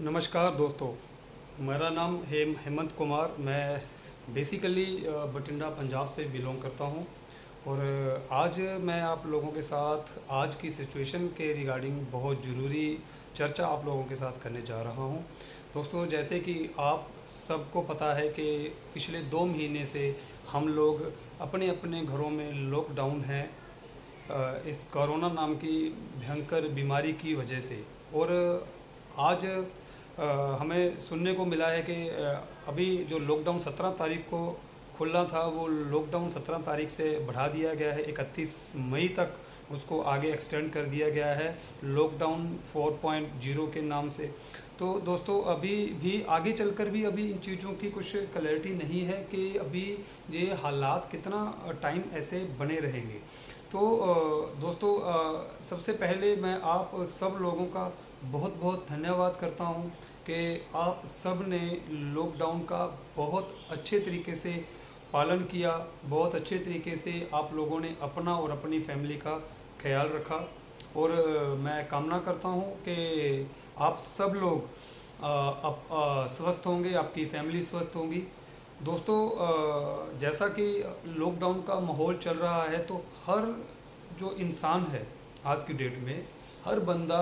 नमस्कार दोस्तों, मेरा नाम हेमंत कुमार। मैं बेसिकली बठिंडा पंजाब से बिलोंग करता हूं और आज मैं आप लोगों के साथ आज की सिचुएशन के रिगार्डिंग बहुत ज़रूरी चर्चा आप लोगों के साथ करने जा रहा हूं। दोस्तों, जैसे कि आप सबको पता है कि पिछले 2 महीने से हम लोग अपने अपने घरों में लॉकडाउन हैं इस कोरोना नाम की भयंकर बीमारी की वजह से। और आज हमें सुनने को मिला है कि अभी जो लॉकडाउन 17 तारीख को खुलना था वो लॉकडाउन 17 तारीख से बढ़ा दिया गया है, 31 मई तक उसको आगे एक्सटेंड कर दिया गया है लॉकडाउन 4.0 के नाम से। तो दोस्तों, अभी भी आगे चलकर भी अभी इन चीज़ों की कुछ क्लैरिटी नहीं है कि अभी ये हालात कितना टाइम ऐसे बने रहेंगे। तो दोस्तों, सबसे पहले मैं आप सब लोगों का बहुत बहुत धन्यवाद करता हूं कि आप सब ने लॉकडाउन का बहुत अच्छे तरीके से पालन किया, बहुत अच्छे तरीके से आप लोगों ने अपना और अपनी फैमिली का ख्याल रखा। और मैं कामना करता हूं कि आप सब लोग स्वस्थ होंगे, आपकी फैमिली स्वस्थ होंगी। दोस्तों, जैसा कि लॉकडाउन का माहौल चल रहा है तो हर जो इंसान है आज की डेट में, हर बंदा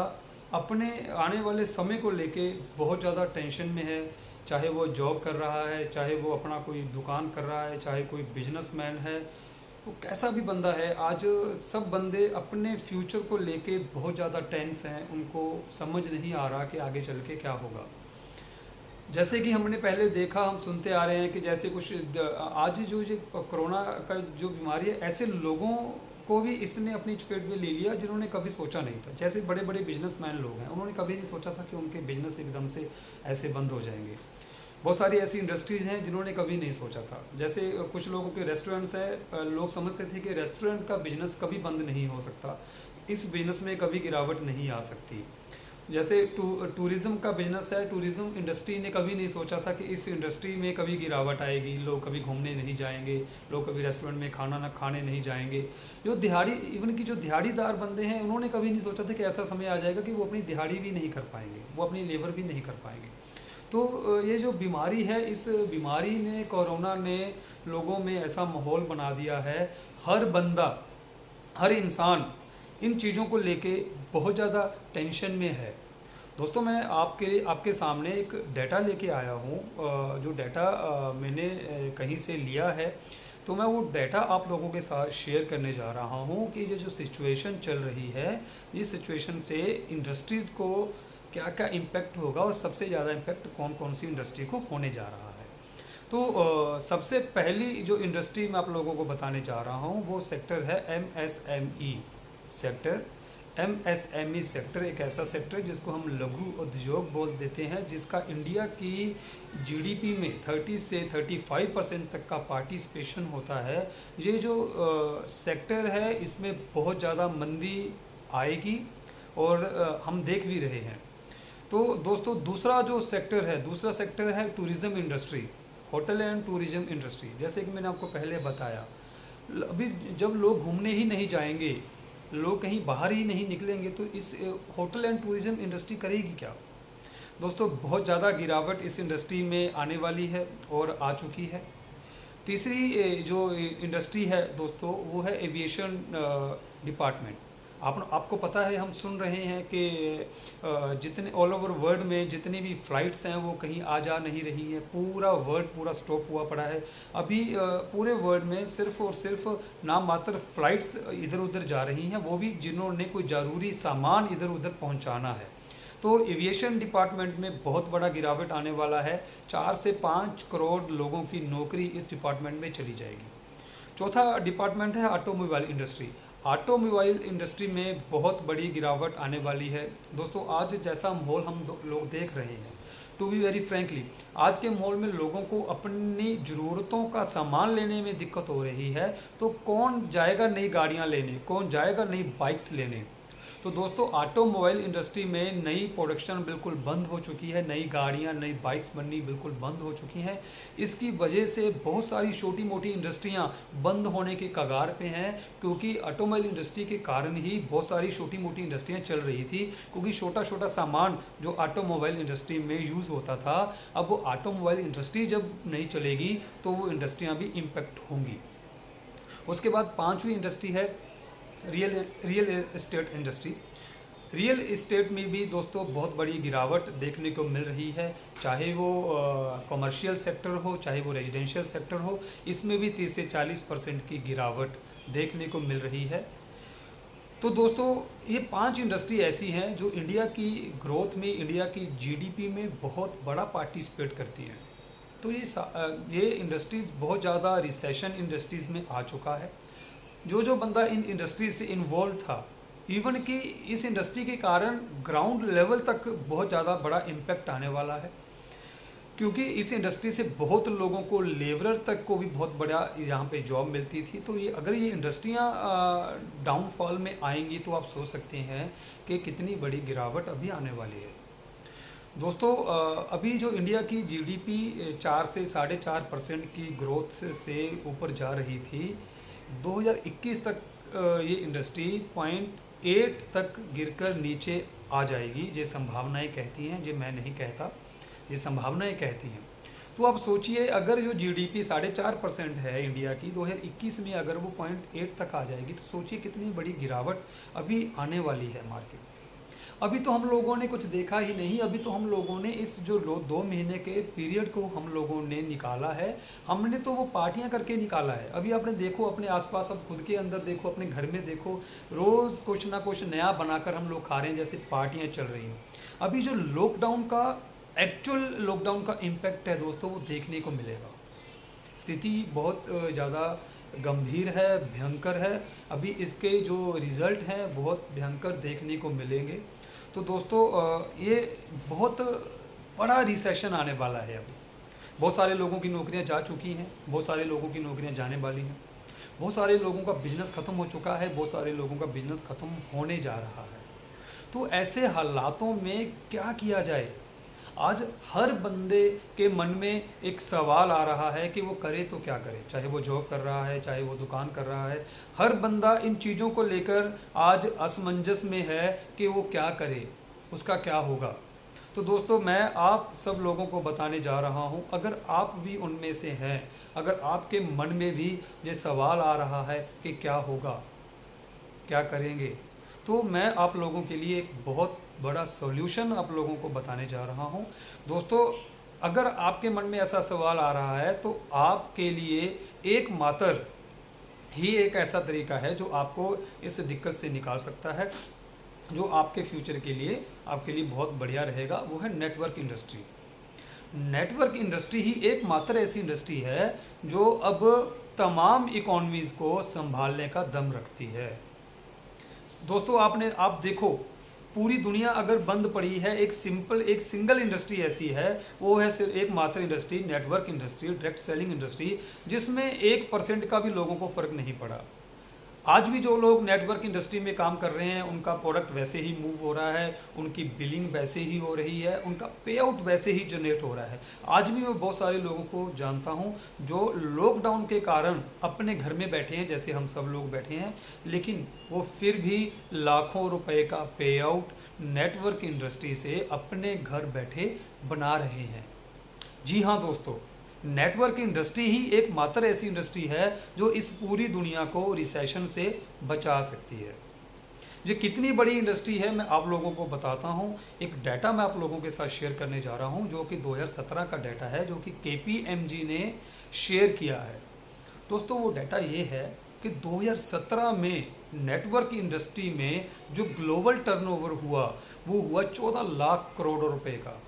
अपने आने वाले समय को लेके बहुत ज़्यादा टेंशन में है। चाहे वो जॉब कर रहा है, चाहे वो अपना कोई दुकान कर रहा है, चाहे कोई बिजनेसमैन है, वो कैसा भी बंदा है, आज सब बंदे अपने फ्यूचर को लेके बहुत ज़्यादा टेंस हैं। उनको समझ नहीं आ रहा कि आगे चल के क्या होगा। जैसे कि हमने पहले देखा, हम सुनते आ रहे हैं कि जैसे कुछ आज जो ये कोरोना का जो बीमारी है, ऐसे लोगों को भी इसने अपनी चपेट में ले लिया जिन्होंने कभी सोचा नहीं था। जैसे बड़े बड़े बिजनेसमैन लोग हैं, उन्होंने कभी नहीं सोचा था कि उनके बिजनेस एकदम से ऐसे बंद हो जाएंगे। बहुत सारी ऐसी इंडस्ट्रीज़ हैं जिन्होंने कभी नहीं सोचा था। जैसे कुछ लोगों के रेस्टोरेंट्स हैं, लोग समझते थे कि रेस्टोरेंट का बिजनेस कभी बंद नहीं हो सकता, इस बिजनेस में कभी गिरावट नहीं आ सकती। जैसे टूरिज़्म का बिजनेस है, टूरिज़्म इंडस्ट्री ने कभी नहीं सोचा था कि इस इंडस्ट्री में कभी गिरावट आएगी, लोग कभी घूमने नहीं जाएंगे, लोग कभी रेस्टोरेंट में खाना ना खाने नहीं जाएंगे। जो दिहाड़ी, इवन की जो दिहाड़ीदार बंदे हैं, उन्होंने कभी नहीं सोचा था कि ऐसा समय आ जाएगा कि वो अपनी दिहाड़ी भी नहीं कर पाएंगे, वो अपनी लेबर भी नहीं कर पाएंगे। तो ये जो बीमारी है, इस बीमारी ने, कोरोना ने लोगों में ऐसा माहौल बना दिया है, हर बंदा, हर इंसान इन चीज़ों को लेके बहुत ज़्यादा टेंशन में है। दोस्तों, मैं आपके सामने एक डाटा लेके आया हूँ, जो डाटा मैंने कहीं से लिया है। तो मैं वो डाटा आप लोगों के साथ शेयर करने जा रहा हूँ कि ये जो सिचुएशन चल रही है, इस सिचुएशन से इंडस्ट्रीज़ को क्या क्या इम्पेक्ट होगा और सबसे ज़्यादा इम्पेक्ट कौन कौन सी इंडस्ट्री को होने जा रहा है। तो सबसे पहली जो इंडस्ट्री मैं आप लोगों को बताने जा रहा हूँ वो सेक्टर है एमएसएमई सेक्टर। एमएसएमई सेक्टर एक ऐसा सेक्टर है जिसको हम लघु उद्योग बोल देते हैं, जिसका इंडिया की जीडीपी में 30 से 35% तक का पार्टिसिपेशन होता है। ये जो सेक्टर है, इसमें बहुत ज़्यादा मंदी आएगी और हम देख भी रहे हैं। तो दोस्तों, दूसरा सेक्टर है tourism industry, hotel and tourism industry. जैसे कि मैंने आपको पहले बताया, अभी जब लोग घूमने ही नहीं जाएंगे, लोग कहीं बाहर ही नहीं निकलेंगे, तो इस होटल एंड टूरिज़्म इंडस्ट्री करेगी क्या। दोस्तों, बहुत ज़्यादा गिरावट इस इंडस्ट्री में आने वाली है और आ चुकी है। तीसरी जो इंडस्ट्री है दोस्तों, वो है एविएशन डिपार्टमेंट। आपको पता है, हम सुन रहे हैं कि जितने ऑल ओवर वर्ल्ड में जितनी भी फ़्लाइट्स हैं वो कहीं आ जा नहीं रही हैं। पूरा वर्ल्ड पूरा स्टॉप हुआ पड़ा है। अभी पूरे वर्ल्ड में सिर्फ़ और सिर्फ नाम मात्र फ़्लाइट्स इधर उधर जा रही हैं, वो भी जिन्होंने कोई ज़रूरी सामान इधर उधर पहुंचाना है। तो एविएशन डिपार्टमेंट में बहुत बड़ा गिरावट आने वाला है। 4 से 5 करोड़ लोगों की नौकरी इस डिपार्टमेंट में चली जाएगी। चौथा डिपार्टमेंट है ऑटोमोबाइल इंडस्ट्री। ऑटोमोबाइल इंडस्ट्री में बहुत बड़ी गिरावट आने वाली है। दोस्तों, आज जैसा माहौल हम लोग देख रहे हैं, टू बी वेरी फ्रैंकली, आज के माहौल में लोगों को अपनी ज़रूरतों का सामान लेने में दिक्कत हो रही है। तो कौन जाएगा नई गाड़ियां लेने, कौन जाएगा नई बाइक्स लेने। तो दोस्तों ऑटोमोबाइल इंडस्ट्री में नई प्रोडक्शन बिल्कुल बंद हो चुकी है, नई गाड़ियां नई बाइक्स बननी बिल्कुल बंद हो चुकी हैं। इसकी वजह से बहुत सारी छोटी मोटी इंडस्ट्रियां बंद होने के कगार पे हैं, क्योंकि ऑटोमोबाइल इंडस्ट्री के कारण ही बहुत सारी छोटी मोटी इंडस्ट्रियां चल रही थी, क्योंकि छोटा छोटा सामान जो ऑटोमोबाइल इंडस्ट्री में यूज़ होता था, अब वो ऑटोमोबाइल इंडस्ट्री जब नहीं चलेगी तो वो इंडस्ट्रियाँ भी इम्पेक्ट होंगी। उसके बाद पांचवी इंडस्ट्री है real estate industry. Real estate में भी दोस्तों बहुत बड़ी गिरावट देखने को मिल रही है, चाहे वो कमर्शियल सेक्टर हो चाहे वो रेजिडेंशियल सेक्टर हो, इसमें भी 30 से 40% की गिरावट देखने को मिल रही है। तो दोस्तों ये 5 इंडस्ट्री ऐसी हैं जो इंडिया की ग्रोथ में, इंडिया की जीडीपी में बहुत बड़ा पार्टिसिपेट करती हैं। तो ये इंडस्ट्रीज़ बहुत ज़्यादा रिसेशन इंडस्ट्रीज़ में आ चुका है। जो बंदा इन इंडस्ट्रीज से इन्वॉल्व था, इवन कि इस इंडस्ट्री के कारण ग्राउंड लेवल तक बहुत ज़्यादा बड़ा इम्पैक्ट आने वाला है, क्योंकि इस इंडस्ट्री से बहुत लोगों को, लेबरर तक को भी बहुत बड़ा यहाँ पे जॉब मिलती थी। तो ये अगर ये इंडस्ट्रियाँ डाउनफॉल में आएंगी तो आप सोच सकते हैं कि कितनी बड़ी गिरावट अभी आने वाली है। दोस्तों अभी जो इंडिया की जीडीपी 4 से 4.5% की ग्रोथ से ऊपर जा रही थी, 2021 तक ये इंडस्ट्री 0.8 तक गिरकर नीचे आ जाएगी। ये संभावनाएं कहती हैं, ये मैं नहीं कहता, ये संभावनाएं कहती हैं। तो आप सोचिए, अगर जो जीडीपी 4.5% है इंडिया की, 2021 में अगर वो 0.8 तक आ जाएगी, तो सोचिए कितनी बड़ी गिरावट अभी आने वाली है मार्केट में। अभी तो हम लोगों ने कुछ देखा ही नहीं, अभी तो हम लोगों ने इस जो 2 महीने के पीरियड को हम लोगों ने निकाला है, हमने तो वो पार्टियां करके निकाला है। अभी आपने देखो अपने आसपास, अब खुद के अंदर देखो, अपने घर में देखो, रोज़ कुछ ना कुछ नया बनाकर हम लोग खा रहे हैं, जैसे पार्टियां चल रही हैं। अभी जो लॉकडाउन का, एक्चुअल लॉकडाउन का इम्पैक्ट है दोस्तों, वो देखने को मिलेगा। स्थिति बहुत ज़्यादा गंभीर है, भयंकर है। अभी इसके जो रिज़ल्ट हैं बहुत भयंकर देखने को मिलेंगे। तो दोस्तों ये बहुत बड़ा रिसेशन आने वाला है। अभी बहुत सारे लोगों की नौकरियां जा चुकी हैं, बहुत सारे लोगों की नौकरियां जाने वाली हैं, बहुत सारे लोगों का बिजनेस ख़त्म हो चुका है, बहुत सारे लोगों का बिजनेस ख़त्म होने जा रहा है। तो ऐसे हालातों में क्या किया जाए? आज हर बंदे के मन में एक सवाल आ रहा है कि वो करे तो क्या करे, चाहे वो जॉब कर रहा है, चाहे वो दुकान कर रहा है। हर बंदा इन चीज़ों को लेकर आज असमंजस में है कि वो क्या करे, उसका क्या होगा। तो दोस्तों मैं आप सब लोगों को बताने जा रहा हूँ, अगर आप भी उनमें से हैं, अगर आपके मन में भी ये सवाल आ रहा है कि क्या होगा, क्या करेंगे, तो मैं आप लोगों के लिए एक बहुत बड़ा सॉल्यूशन आप लोगों को बताने जा रहा हूं। दोस्तों अगर आपके मन में ऐसा सवाल आ रहा है, तो आपके लिए एकमात्र ही एक ऐसा तरीका है जो आपको इस दिक्कत से निकाल सकता है, जो आपके फ्यूचर के लिए, आपके लिए बहुत बढ़िया रहेगा। वो है नेटवर्क इंडस्ट्री। नेटवर्क इंडस्ट्री ही एकमात्र ऐसी इंडस्ट्री है जो अब तमाम इकोनॉमीज़ को संभालने का दम रखती है। दोस्तों आप देखो, पूरी दुनिया अगर बंद पड़ी है, एक सिंगल इंडस्ट्री ऐसी है, वो है सिर्फ एकमात्र industry, network industry, direct selling industry, जिसमें 1% का भी लोगों को फर्क नहीं पड़ा। आज भी जो लोग नेटवर्क इंडस्ट्री में काम कर रहे हैं, उनका प्रोडक्ट वैसे ही मूव हो रहा है, उनकी बिलिंग वैसे ही हो रही है, उनका पे आउट वैसे ही जनरेट हो रहा है। आज भी मैं बहुत सारे लोगों को जानता हूं जो लॉकडाउन के कारण अपने घर में बैठे हैं, जैसे हम सब लोग बैठे हैं, लेकिन वो फिर भी लाखों रुपए का पे आउट नेटवर्क इंडस्ट्री से अपने घर बैठे बना रहे हैं। जी हाँ दोस्तों, नेटवर्क इंडस्ट्री ही एकमात्र ऐसी इंडस्ट्री है जो इस पूरी दुनिया को रिसेशन से बचा सकती है। ये कितनी बड़ी इंडस्ट्री है मैं आप लोगों को बताता हूँ। एक डाटा मैं आप लोगों के साथ शेयर करने जा रहा हूँ, जो कि 2017 का डाटा है, जो कि KPMG ने शेयर किया है। दोस्तों वो डाटा ये है कि 2017 में नेटवर्क इंडस्ट्री में जो ग्लोबल टर्नओवर हुआ, वो हुआ 14 लाख करोड़ रुपए का।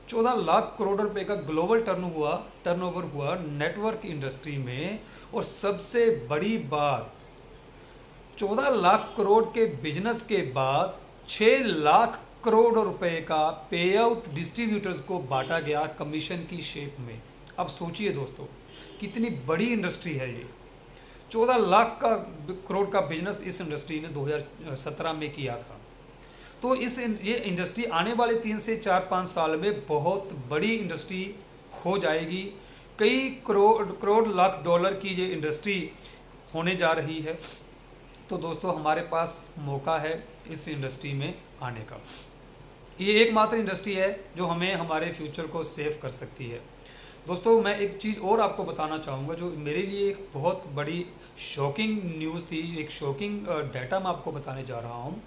14 लाख करोड़ रुपए का ग्लोबल टर्नओवर हुआ नेटवर्क इंडस्ट्री में। और सबसे बड़ी बात, 14 लाख करोड़ के बिजनेस के बाद 6 लाख करोड़ रुपए का पे आउट डिस्ट्रीब्यूटर्स को बांटा गया कमीशन की शेप में। अब सोचिए दोस्तों, कितनी बड़ी इंडस्ट्री है ये। 14 लाख का करोड़ का बिजनेस इस इंडस्ट्री ने 2017 में किया था। तो ये इंडस्ट्री आने वाले 3 से 4-5 साल में बहुत बड़ी इंडस्ट्री हो जाएगी। कई करोड़ लाख डॉलर की ये इंडस्ट्री होने जा रही है। तो दोस्तों हमारे पास मौका है इस इंडस्ट्री में आने का। ये एकमात्र इंडस्ट्री है जो हमें हमारे फ्यूचर को सेव कर सकती है। दोस्तों मैं एक चीज़ और आपको बताना चाहूँगा जो मेरे लिए एक बहुत बड़ी शॉकिंग न्यूज़ थी, एक शॉकिंग डाटा मैं आपको बताने जा रहा हूँ।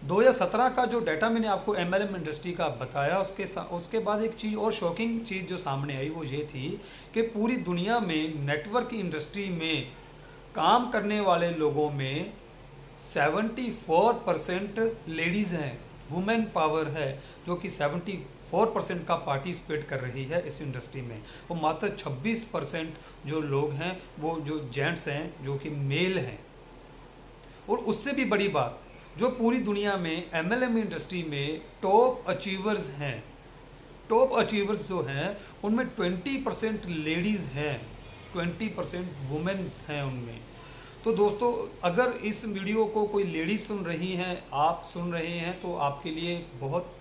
2017 का जो डाटा मैंने आपको MLM इंडस्ट्री का बताया, उसके बाद एक चीज़ और शॉकिंग चीज़ जो सामने आई वो ये थी कि पूरी दुनिया में नेटवर्क इंडस्ट्री में काम करने वाले लोगों में 74% लेडीज़ हैं, वुमेन पावर है, जो कि 74% का पार्टिसिपेट कर रही है इस इंडस्ट्री में। वो मात्र 26% जो लोग हैं वो जो जेंट्स हैं, जो कि मेल हैं। और उससे भी बड़ी बात, जो पूरी दुनिया में MLM इंडस्ट्री में टॉप अचीवर्स हैं, टॉप अचीवर्स जो हैं उनमें 20% लेडीज़ हैं, 20% वुमेन्स हैं उनमें। तो दोस्तों अगर इस वीडियो को कोई लेडीज सुन रही हैं, आप सुन रहे हैं, तो आपके लिए बहुत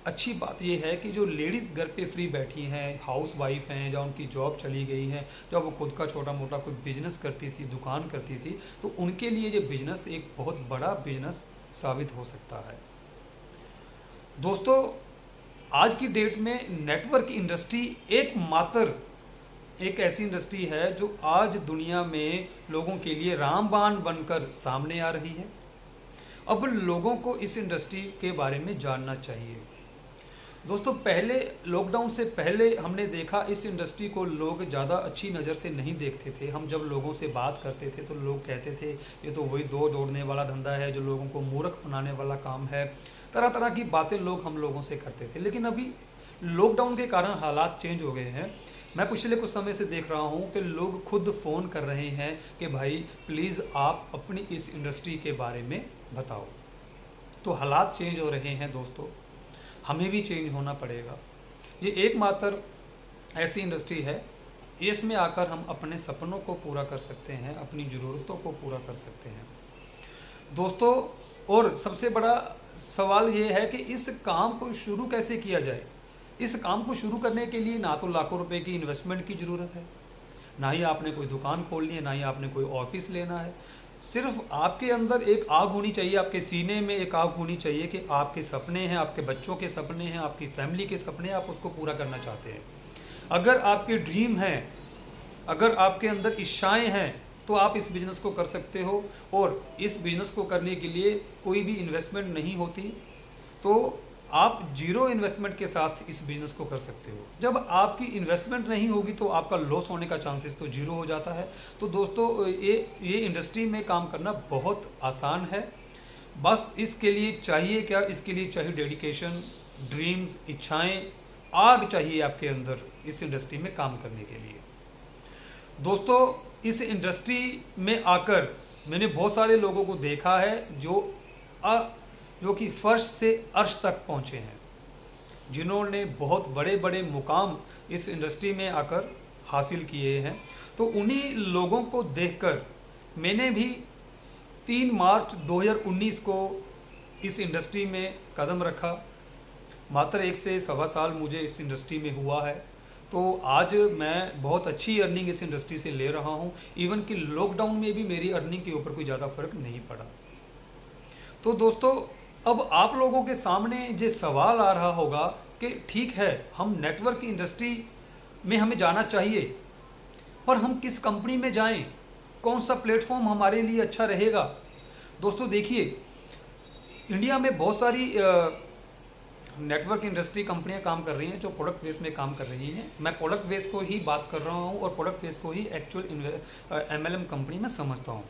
अच्छी बात यह है कि जो लेडीज़ घर पे फ्री बैठी हैं, हाउस वाइफ हैं, या उनकी जॉब चली गई है, या वो खुद का छोटा मोटा कोई बिजनेस करती थी, दुकान करती थी, तो उनके लिए ये बिजनेस एक बहुत बड़ा बिजनेस साबित हो सकता है। दोस्तों आज की डेट में नेटवर्क इंडस्ट्री एक ऐसी इंडस्ट्री है जो आज दुनिया में लोगों के लिए रामबाण बनकर सामने आ रही है। अब लोगों को इस इंडस्ट्री के बारे में जानना चाहिए। दोस्तों पहले लॉकडाउन से पहले हमने देखा इस इंडस्ट्री को लोग ज़्यादा अच्छी नज़र से नहीं देखते थे। हम जब लोगों से बात करते थे तो लोग कहते थे ये तो वही दो जोड़ने वाला धंधा है, जो लोगों को मूर्ख बनाने वाला काम है। तरह तरह की बातें हम लोगों से करते थे। लेकिन अभी लॉकडाउन के कारण हालात चेंज हो गए हैं। मैं पिछले कुछ समय से देख रहा हूँ कि लोग खुद फ़ोन कर रहे हैं कि भाई प्लीज़ आप अपनी इस इंडस्ट्री के बारे में बताओ। तो हालात चेंज हो रहे हैं दोस्तों, हमें भी चेंज होना पड़ेगा। ये एकमात्र ऐसी इंडस्ट्री है, इसमें आकर हम अपने सपनों को पूरा कर सकते हैं, अपनी ज़रूरतों को पूरा कर सकते हैं दोस्तों। और सबसे बड़ा सवाल ये है कि इस काम को शुरू कैसे किया जाए। इस काम को शुरू करने के लिए ना तो लाखों रुपए की इन्वेस्टमेंट की ज़रूरत है, ना ही आपने कोई दुकान खोलनी है, ना ही आपने कोई ऑफिस लेना है। सिर्फ आपके अंदर एक आग होनी चाहिए, आपके सीने में एक आग होनी चाहिए कि आपके सपने हैं, आपके बच्चों के सपने हैं, आपकी फैमिली के सपने हैं, आप उसको पूरा करना चाहते हैं। अगर आपके ड्रीम हैं, अगर आपके अंदर इच्छाएँ हैं, तो आप इस बिज़नेस को कर सकते हो। और इस बिज़नेस को करने के लिए कोई भी इन्वेस्टमेंट नहीं होती, तो आप जीरो इन्वेस्टमेंट के साथ इस बिज़नेस को कर सकते हो। जब आपकी इन्वेस्टमेंट नहीं होगी तो आपका लॉस होने का चांसेस तो जीरो हो जाता है। तो दोस्तों ये इंडस्ट्री में काम करना बहुत आसान है। बस इसके लिए चाहिए क्या, इसके लिए चाहिए डेडिकेशन, ड्रीम्स, इच्छाएं, आग चाहिए आपके अंदर इस इंडस्ट्री में काम करने के लिए। दोस्तों इस इंडस्ट्री में आकर मैंने बहुत सारे लोगों को देखा है जो कि फर्श से अर्श तक पहुंचे हैं, जिन्होंने बहुत बड़े बड़े मुकाम इस इंडस्ट्री में आकर हासिल किए हैं। तो उन्हीं लोगों को देखकर मैंने भी 3 मार्च 2019 को इस इंडस्ट्री में कदम रखा। मात्र 1 से सवा साल मुझे इस इंडस्ट्री में हुआ है। तो आज मैं बहुत अच्छी अर्निंग इस इंडस्ट्री से ले रहा हूँ। इवन कि लॉकडाउन में भी मेरी अर्निंग के ऊपर कोई ज़्यादा फर्क नहीं पड़ा। तो दोस्तों अब आप लोगों के सामने ये सवाल आ रहा होगा कि ठीक है, हम नेटवर्क इंडस्ट्री में हमें जाना चाहिए, पर हम किस कंपनी में जाएं, कौन सा प्लेटफॉर्म हमारे लिए अच्छा रहेगा। दोस्तों देखिए, इंडिया में बहुत सारी नेटवर्क इंडस्ट्री कंपनियां काम कर रही हैं जो प्रोडक्ट बेस में काम कर रही हैं। मैं प्रोडक्ट बेस को ही बात कर रहा हूं और प्रोडक्ट बेस को ही एक्चुअल MLM कंपनी में समझता हूं।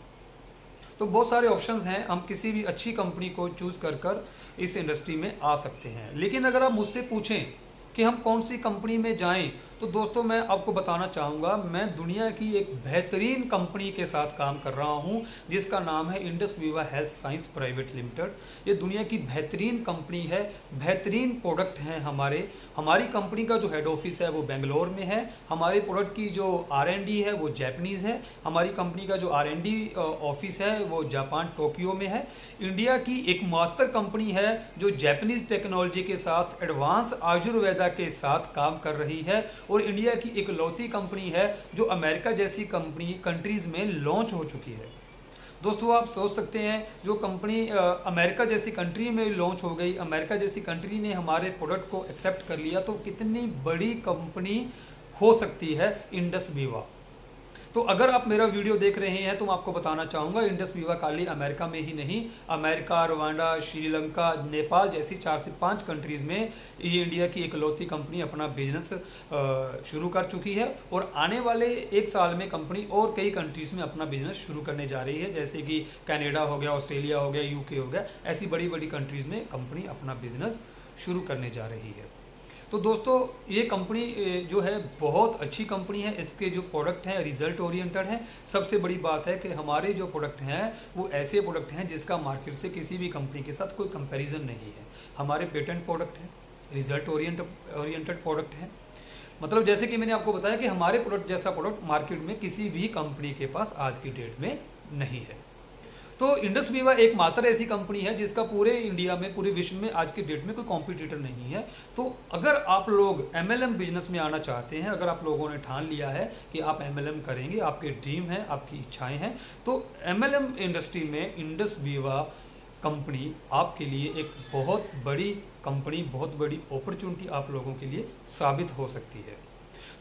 तो बहुत सारे ऑप्शंस हैं, हम किसी भी अच्छी कंपनी को चूज़ कर इस इंडस्ट्री में आ सकते हैं। लेकिन अगर आप मुझसे पूछें कि हम कौन सी कंपनी में जाएं, तो दोस्तों मैं आपको बताना चाहूँगा, मैं दुनिया की एक बेहतरीन कंपनी के साथ काम कर रहा हूं जिसका नाम है Indus Viva health science private limited. ये दुनिया की बेहतरीन कंपनी है, बेहतरीन प्रोडक्ट हैं हमारी कंपनी का जो हेड ऑफिस है वो बेंगलोर में है। हमारे प्रोडक्ट की जो R&D है वो जापानीज़ है। हमारी कंपनी का जो R&D ऑफिस है वो जापान टोक्यो में है। इंडिया की एकमात्र कंपनी है जो जापानीज़ टेक्नोलॉजी के साथ एडवांस आयुर्वेदा के साथ काम कर रही है, और इंडिया की इकलौती कंपनी है जो अमेरिका जैसी कंट्रीज में लॉन्च हो चुकी है। दोस्तों आप सोच सकते हैं, जो कंपनी अमेरिका जैसी कंट्री में लॉन्च हो गई, अमेरिका जैसी कंट्री ने हमारे प्रोडक्ट को एक्सेप्ट कर लिया, तो कितनी बड़ी कंपनी हो सकती है इंडस वीवा। तो अगर आप मेरा वीडियो देख रहे हैं तो मैं आपको बताना चाहूँगा, इंडस वीवा खाली अमेरिका में ही नहीं, अमेरिका, रवांडा, श्रीलंका, नेपाल जैसी 4 से 5 कंट्रीज़ में ये इंडिया की इकलौती कंपनी अपना बिजनेस शुरू कर चुकी है, और आने वाले 1 साल में कंपनी और कई कंट्रीज़ में अपना बिजनेस शुरू करने जा रही है, जैसे कि कनाडा हो गया, ऑस्ट्रेलिया हो गया, UK हो गया। ऐसी बड़ी बड़ी कंट्रीज़ में कंपनी अपना बिजनेस शुरू करने जा रही है। तो दोस्तों ये कंपनी जो है बहुत अच्छी कंपनी है, इसके जो प्रोडक्ट हैं रिजल्ट ओरिएंटेड हैं। सबसे बड़ी बात है कि हमारे जो प्रोडक्ट हैं वो ऐसे प्रोडक्ट हैं जिसका मार्केट से किसी भी कंपनी के साथ कोई कंपैरिजन नहीं है। हमारे पेटेंट प्रोडक्ट हैं, रिजल्ट ओरिएंटेड प्रोडक्ट हैं। मतलब जैसे कि मैंने आपको बताया कि हमारे प्रोडक्ट जैसा प्रोडक्ट मार्केट में किसी भी कंपनी के पास आज की डेट में नहीं है। तो इंडस वीवा एक मात्र ऐसी कंपनी है जिसका पूरे इंडिया में, पूरे विश्व में आज के डेट में कोई कॉम्पिटिटर नहीं है। तो अगर आप लोग MLM बिजनेस में आना चाहते हैं, अगर आप लोगों ने ठान लिया है कि आप MLM करेंगे, आपके ड्रीम है, आपकी इच्छाएं हैं, तो MLM इंडस्ट्री में इंडस वीवा कंपनी आपके लिए एक बहुत बड़ी कंपनी, बहुत बड़ी अपॉर्चुनिटी आप लोगों के लिए साबित हो सकती है।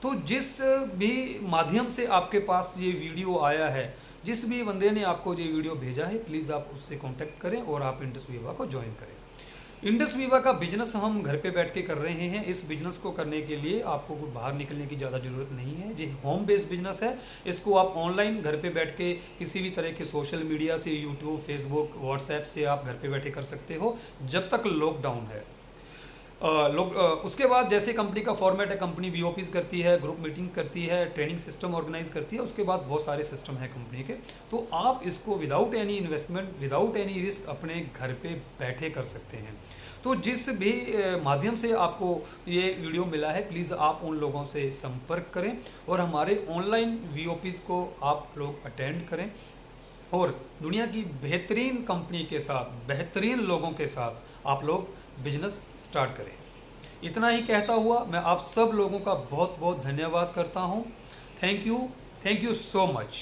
तो जिस भी माध्यम से आपके पास ये वीडियो आया है, जिस भी बंदे ने आपको ये वीडियो भेजा है, प्लीज़ आप उससे कांटेक्ट करें और आप इंडस वीवा को ज्वाइन करें। इंडस वीवा का बिजनेस हम घर पे बैठ के कर रहे हैं। इस बिजनेस को करने के लिए आपको बाहर निकलने की ज़्यादा ज़रूरत नहीं है। ये होम बेस्ड बिजनेस है। इसको आप ऑनलाइन घर पे बैठ के किसी भी तरह के सोशल मीडिया से, यूट्यूब, फेसबुक, व्हाट्सएप से आप घर पे बैठे कर सकते हो जब तक लॉकडाउन है। उसके बाद जैसे कंपनी का फॉर्मेट है, कंपनी VOPs करती है, ग्रुप मीटिंग करती है, ट्रेनिंग सिस्टम ऑर्गेनाइज करती है, उसके बाद बहुत सारे सिस्टम है कंपनी के। तो आप इसको without any investment, without any risk अपने घर पे बैठे कर सकते हैं। तो जिस भी माध्यम से आपको ये वीडियो मिला है, प्लीज़ आप उन लोगों से संपर्क करें और हमारे ऑनलाइन VOPs को आप लोग अटेंड करें, और दुनिया की बेहतरीन कंपनी के साथ, बेहतरीन लोगों के साथ आप लोग बिजनेस स्टार्ट करें। इतना ही कहता हुआ मैं आप सब लोगों का बहुत बहुत धन्यवाद करता हूँ। Thank you so much.